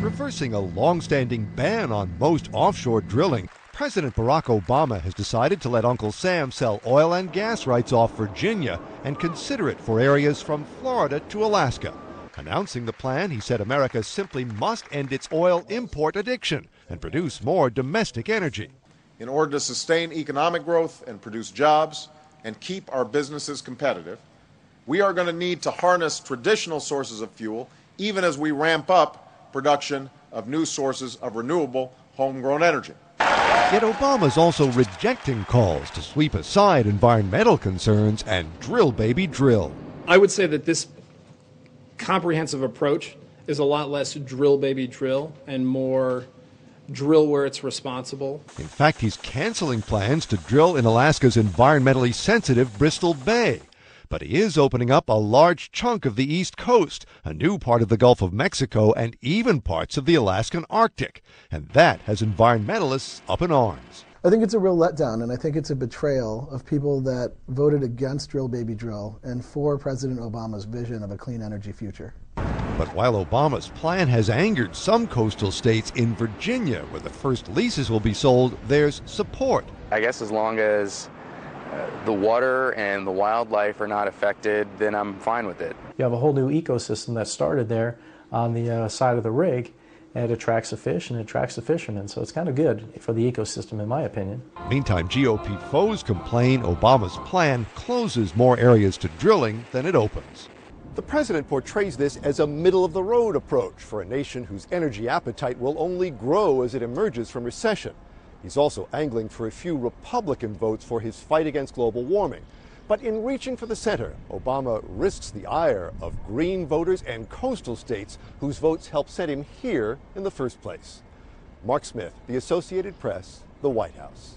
Reversing a long-standing ban on most offshore drilling, President Barack Obama has decided to let Uncle Sam sell oil and gas rights off Virginia and consider it for areas from Florida to Alaska. Announcing the plan, he said America simply must end its oil import addiction and produce more domestic energy. In order to sustain economic growth and produce jobs and keep our businesses competitive, we are going to need to harness traditional sources of fuel even as we ramp up production of new sources of renewable homegrown energy. Yet Obama's also rejecting calls to sweep aside environmental concerns and drill, baby, drill. I would say that this comprehensive approach is a lot less drill, baby, drill and more drill where it's responsible. In fact, he's canceling plans to drill in Alaska's environmentally sensitive Bristol Bay. But he is opening up a large chunk of the East Coast, a new part of the Gulf of Mexico, and even parts of the Alaskan Arctic. And that has environmentalists up in arms. I think it's a real letdown, and I think it's a betrayal of people that voted against drill, baby, drill and for President Obama's vision of a clean energy future. But while Obama's plan has angered some coastal states, in Virginia, where the first leases will be sold, there's support. I guess as long as the water and the wildlife are not affected, then I'm fine with it. You have a whole new ecosystem that started there on the side of the rig, and it attracts the fish and it attracts the fishermen, so it's kind of good for the ecosystem, in my opinion. Meantime, GOP foes complain Obama's plan closes more areas to drilling than it opens. The president portrays this as a middle-of-the-road approach for a nation whose energy appetite will only grow as it emerges from recession. He's also angling for a few Republican votes for his fight against global warming. But in reaching for the center, Obama risks the ire of green voters and coastal states whose votes helped set him here in the first place. Mark Smith, The Associated Press, the White House.